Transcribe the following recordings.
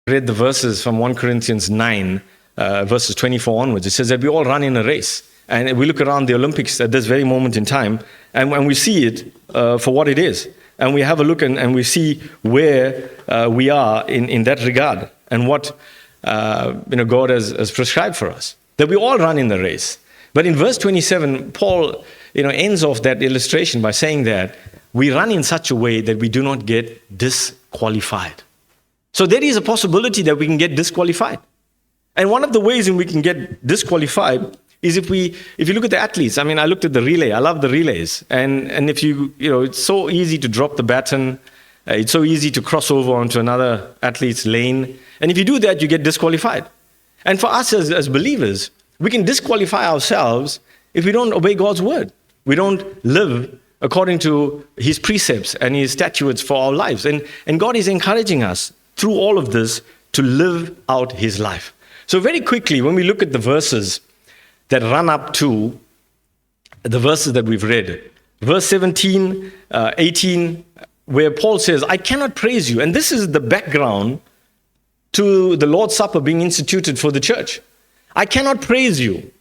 read the verses from 1 Corinthians 9, verses 24 onwards. It says that we all run in a race. And we look around the Olympics at this very moment in time, and we see it for what it is. And we have a look and we see where we are in that regard and what God has prescribed for us. That we all run in the race. But in verse 27, Paul ends off that illustration by saying that we run in such a way that we do not get disqualified. So there is a possibility that we can get disqualified. And one of the ways in which we can get disqualified is if you look at the athletes. I mean, I looked at the relay. I love the relays. And if it's so easy to drop the baton. It's so easy to cross over onto another athlete's lane. And if you do that, you get disqualified. And for us as believers, we can disqualify ourselves if we don't obey God's word. We don't live according to his precepts and his statutes for our lives. And God is encouraging us through all of this to live out his life. So very quickly, when we look at the verses that run up to the verses that we've read. Verse 17, 18, where Paul says, I cannot praise you. And this is the background to the Lord's Supper being instituted for the church. I cannot praise you.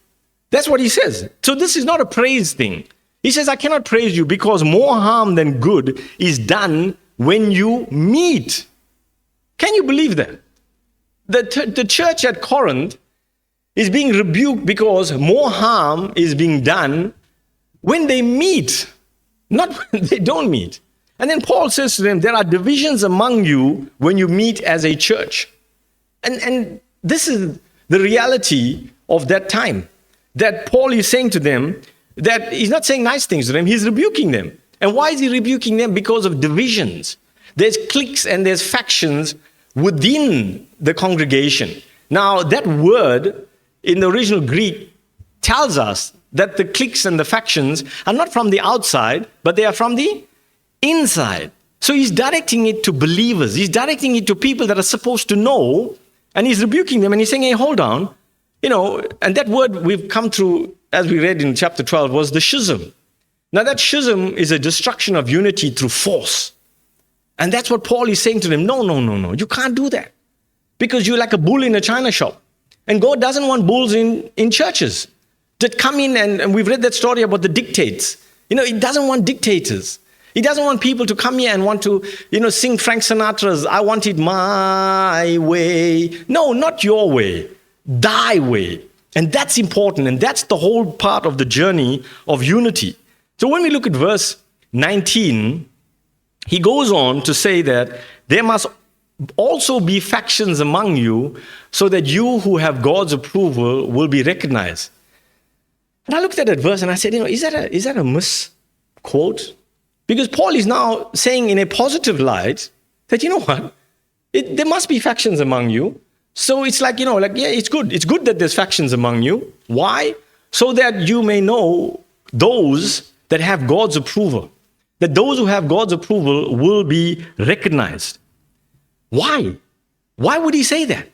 That's what he says. So this is not a praise thing. He says, I cannot praise you because more harm than good is done when you meet. Can you believe that? The church at Corinth is being rebuked because more harm is being done when they meet, not when they don't meet. And then Paul says to them, there are divisions among you when you meet as a church. And this is the reality of that time, that Paul is saying to them, that he's not saying nice things to them, he's rebuking them. And why is he rebuking them? Because of divisions. There's cliques and there's factions within the congregation. Now, that word in the original Greek tells us that the cliques and the factions are not from the outside, but they are from the inside. So he's directing it to believers. He's directing it to people that are supposed to know, and he's rebuking them, and he's saying, hey, hold on. And that word we've come through, as we read in chapter 12, was the schism. Now that schism is a destruction of unity through force. And that's what Paul is saying to them. No, you can't do that. Because you're like a bull in a china shop. And God doesn't want bulls in churches that come in, and we've read that story about the dictates. He doesn't want dictators. He doesn't want people to come here and want to, sing Frank Sinatra's, I want it my way. No, not your way, thy way. And that's important, and that's the whole part of the journey of unity. So when we look at verse 19, he goes on to say that there must also be factions among you so that you who have God's approval will be recognized. And I looked at that verse and I said, is that a misquote? Because Paul is now saying in a positive light that, there must be factions among you. So it's like, it's good. It's good that there's factions among you. Why? So that you may know those that have God's approval. That those who have God's approval will be recognized. Why? Why would he say that?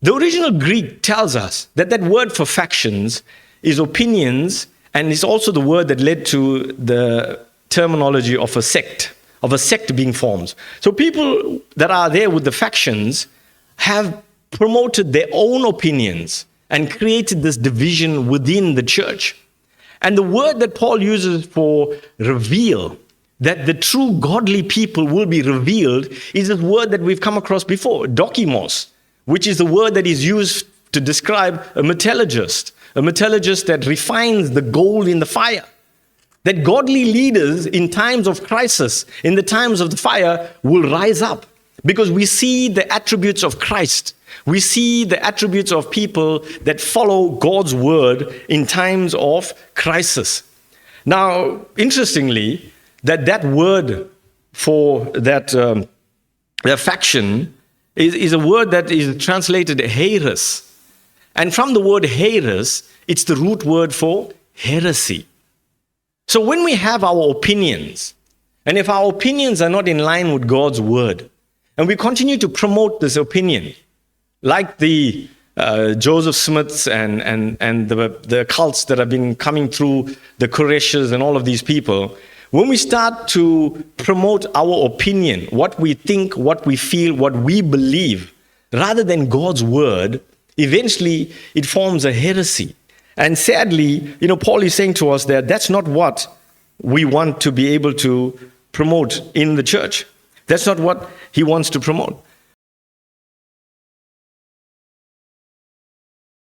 The original Greek tells us that word for factions is opinions, and it's also the word that led to the terminology of a sect being formed. So people that are there with the factions have promoted their own opinions and created this division within the church. And the word that Paul uses for reveal, that the true godly people will be revealed, is a word that we've come across before, dokimos, which is the word that is used to describe a metallurgist that refines the gold in the fire. That godly leaders in times of crisis, in the times of the fire, will rise up because we see the attributes of Christ. We see the attributes of people that follow God's word in times of crisis. Now, interestingly, that word for that faction is a word that is translated heres. And from the word heres, it's the root word for heresy. So when we have our opinions, and if our opinions are not in line with God's word, and we continue to promote this opinion, like the Joseph Smiths and the cults that have been coming through, the Koreshs and all of these people, when we start to promote our opinion, what we think, what we feel, what we believe, rather than God's word, eventually it forms a heresy. And sadly, Paul is saying to us that that's not what we want to be able to promote in the church. That's not what he wants to promote.